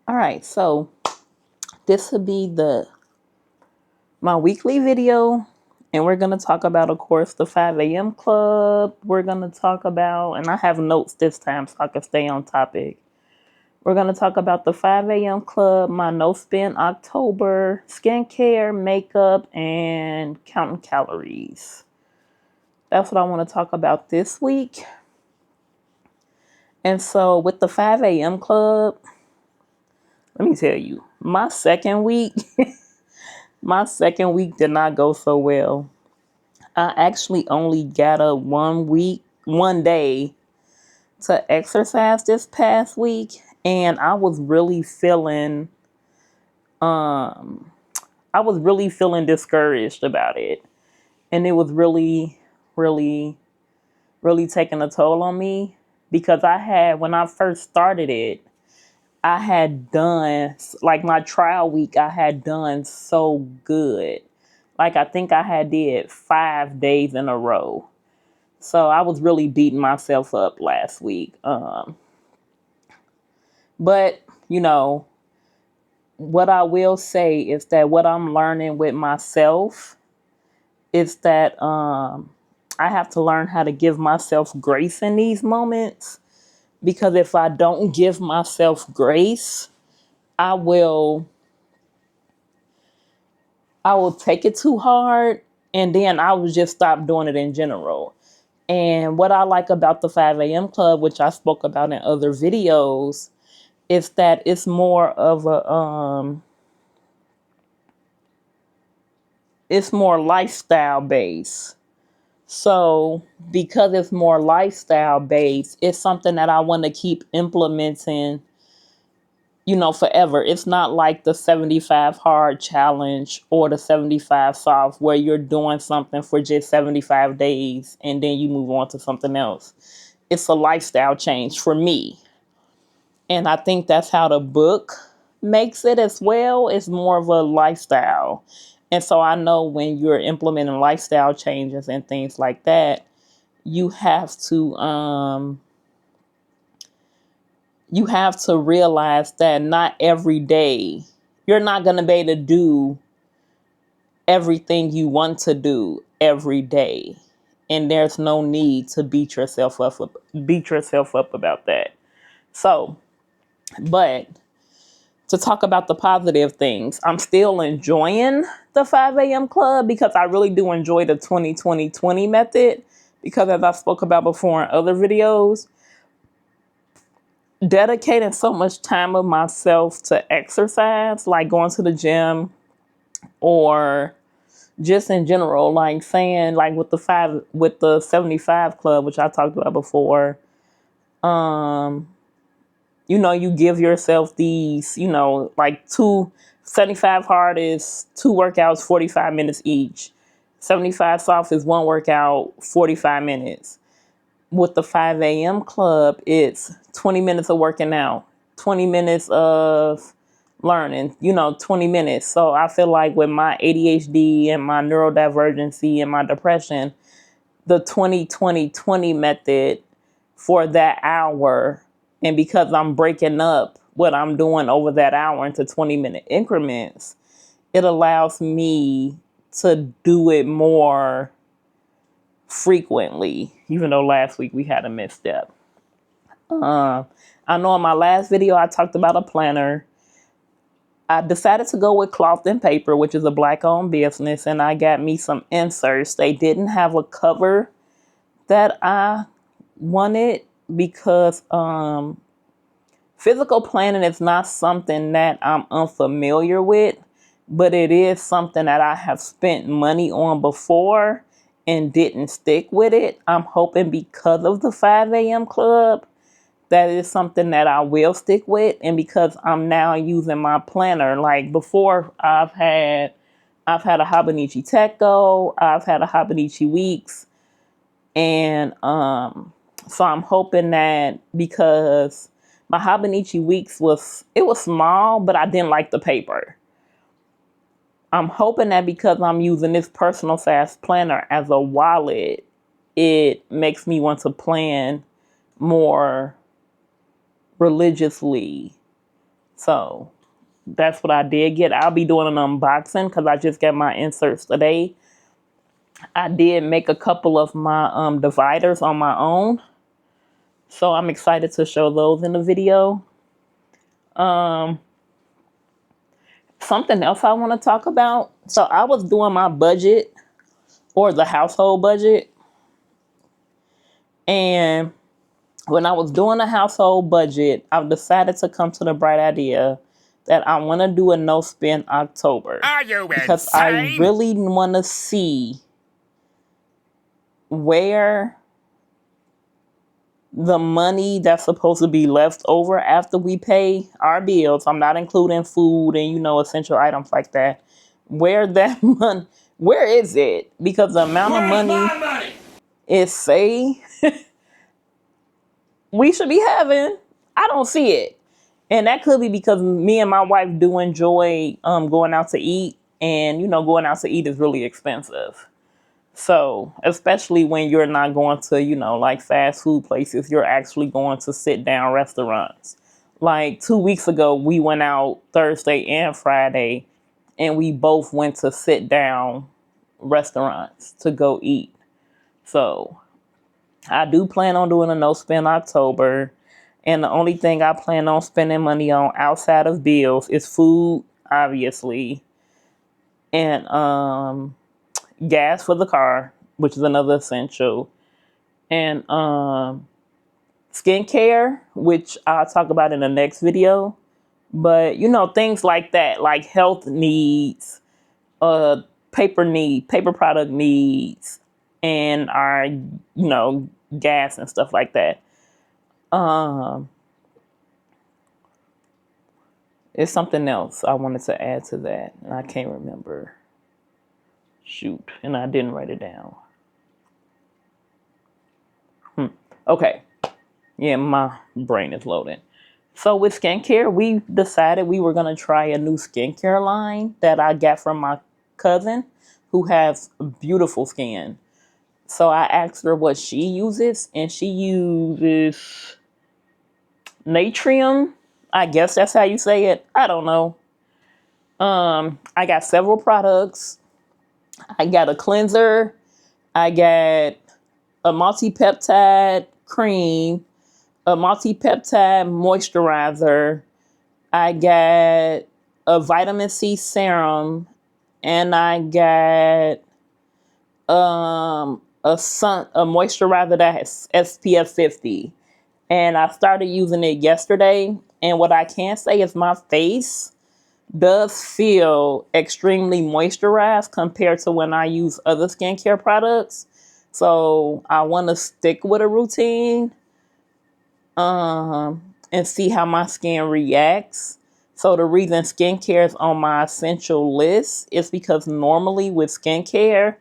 All right, so this will be the my weekly video, and we're gonna talk about, of course, the 5 a.m. club. We're gonna talk about, and I have notes this time so I can stay on topic. We're gonna talk about the 5 a.m. club, my no spin October, skincare, makeup, and counting calories. That's what I want to talk about this week. And so with the 5 a.m. club, let me tell you, my second week did not go so well. I actually only got up 1 day to exercise this past week, and um I was really feeling discouraged about it. And it was really, really taking a toll on me because when I first started it, I had done, like my trial week, I had done so good. Like I think I had did 5 days in a row. So I was really beating myself up last week. But, you know, what I will say is that what I'm learning with myself is that I have to learn how to give myself grace in these moments. Because if I don't give myself grace, I will I will take it too hard, and then I will just stop doing it in general. And what I like about the 5 a.m. club, which I spoke about in other videos, is that it's more lifestyle based. So because it's more lifestyle based, it's something that I want to keep implementing, forever. It's not like the 75 hard challenge or the 75 soft where you're doing something for just 75 days and then you move on to something else. It's a lifestyle change for me. And I think that's how the book makes it as well. It's more of a lifestyle. And so I know when you're implementing lifestyle changes and things like that, you have to realize that not every day you're not going to be able to do everything you want to do every day, and there's no need to beat yourself up about that. So, but to talk about the positive things, I'm still enjoying the 5 a.m. club because I really do enjoy the 20-20-20 method, because as I spoke about before in other videos, dedicating so much time of myself to exercise, like going to the gym or just in general, like saying, like with the 75 club, which I talked about before, um, you give yourself these, like 75 hard is 2 workouts, 45 minutes each. 75 soft is 1 workout, 45 minutes. With the 5 a.m. club, it's 20 minutes of working out, 20 minutes of learning, 20 minutes. So I feel like with my ADHD and my neurodivergency and my depression, the 20-20-20 method for that hour, and because I'm breaking up what I'm doing over that hour into 20-minute increments, it allows me to do it more frequently, even though last week we had a misstep. I know in my last video I talked about a planner. I decided to go with Cloth and Paper, which is a Black-owned business, and I got me some inserts. They didn't have a cover that I wanted because physical planning is not something that I'm unfamiliar with, but it is something that I have spent money on before and didn't stick with it. I'm hoping because of the 5 a.m. club, that is something that I will stick with. And because I'm now using my planner, like before, I've had a Hobonichi Techo, I've had a Hobonichi Weeks, and so I'm hoping that because my Hobonichi Weeks was small, but I didn't like the paper. I'm hoping that because I'm using this personal size planner as a wallet, it makes me want to plan more religiously So that's what I did get. I'll be doing an unboxing because I just got my inserts today. I did make a couple of my dividers on my own. So I'm excited to show those in the video. Um, Something else I want to talk about. So I was doing my budget, or the household budget. And when I was doing the household budget, I've decided to come to the bright idea that I want to do a no spend October. Are you Because I insane? really want to see where the money that's supposed to be left over after we pay our bills, I'm not including food and, essential items like that, where that money, where is it? Because the amount of money is say we should be having, I don't see it. And that could be because me and my wife do enjoy going out to eat, and going out to eat is really expensive. So, especially when you're not going to, like fast food places, you're actually going to sit down restaurants. Like 2 weeks ago, we went out Thursday and Friday, and we both went to sit down restaurants to go eat. So, I do plan on doing a no spend October. And the only thing I plan on spending money on outside of bills is food, obviously, and gas for the car, which is another essential, and skincare, which I'll talk about in the next video. But things like that, like health needs, uh paper product needs, and our gas and stuff like that. Um it's something else I wanted to add to that, and I can't remember. Shoot, and I didn't write it down. Okay. Yeah, my brain is loading. So with skincare, we decided we were going to try a new skincare line that I got from my cousin who has beautiful skin. So I asked her what she uses, and she uses Natrium. I guess that's how you say it. I don't know. I got several products. I got a cleanser. I got a multi-peptide cream, a multi-peptide moisturizer. I got a vitamin C serum, and I got a moisturizer that has SPF 50. And I started using it yesterday. And what I can say is my face does feel extremely moisturized compared to when I use other skincare products. So I want to stick with a routine and see how my skin reacts. So the reason skincare is on my essential list is because normally with skincare,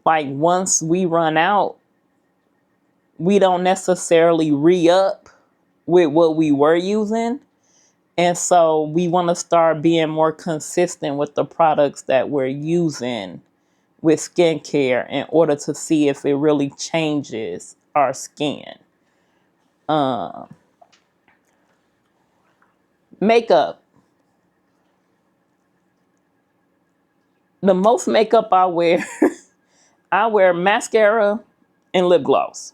like once we run out, we don't necessarily re-up with what we were using. And so we want to start being more consistent with the products that we're using with skincare in order to see if it really changes our skin. Makeup. The most makeup I wear, I wear mascara and lip gloss.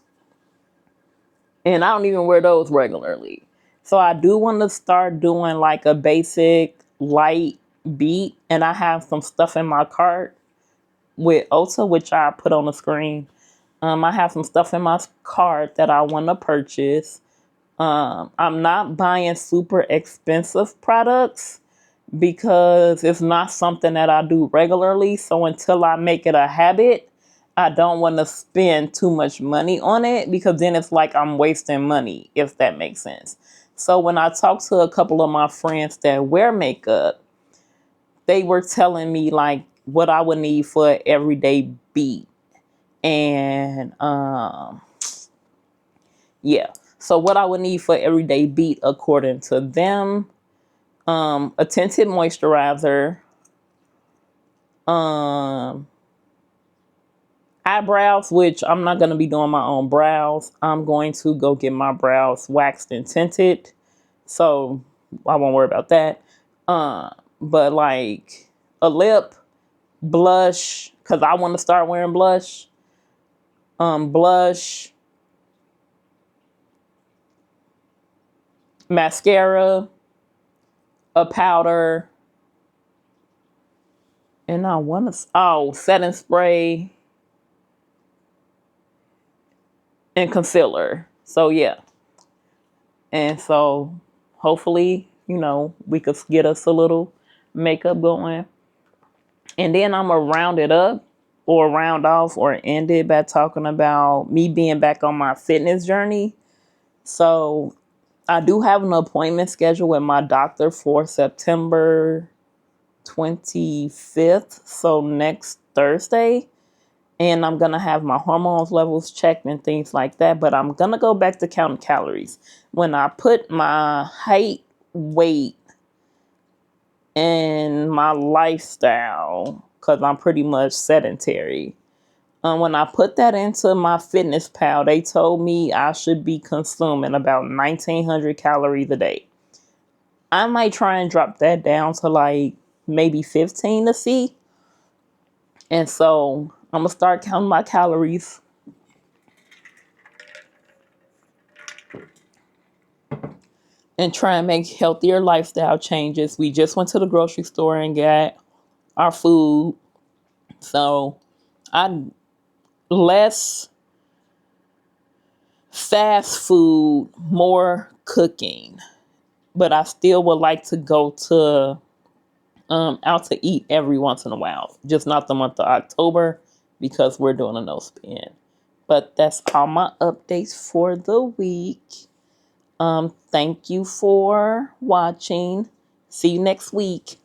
And I don't even wear those regularly. So I do want to start doing like a basic light beat. And I have some stuff in my cart with Ulta, which I put on the screen. I have some stuff in my cart that I want to purchase. I'm not buying super expensive products because it's not something that I do regularly. So until I make it a habit, I don't want to spend too much money on it, because then it's like I'm wasting money, if that makes sense. So when I talk to a couple of my friends that wear makeup, they were telling me like what I would need for an everyday beat. And yeah. So what I would need for everyday beat according to them, a tinted moisturizer, eyebrows, which I'm not going to be doing my own brows. I'm going to go get my brows waxed and tinted. So I won't worry about that. But like a lip, blush, because I want to start wearing blush. Blush, mascara, a powder, and I want to, setting spray and concealer. So yeah. And so hopefully, we could get us a little makeup going. And then I'm going to round it up or round off or end it by talking about me being back on my fitness journey. So I do have an appointment scheduled with my doctor for September 25th. So next Thursday. And I'm going to have my hormones levels checked and things like that. But I'm going to go back to counting calories. When I put my height, weight, and my lifestyle, because I'm pretty much sedentary. When I put that into my fitness pal, they told me I should be consuming about 1,900 calories a day. I might try and drop that down to like maybe 15 to see. And so I'm going to start counting my calories and try and make healthier lifestyle changes. We just went to the grocery store and got our food. So I less fast food, more cooking. But I still would like to go to out to eat every once in a while. Just not the month of October because we're doing a no spin. But that's all my updates for the week. Thank you for watching. See you next week.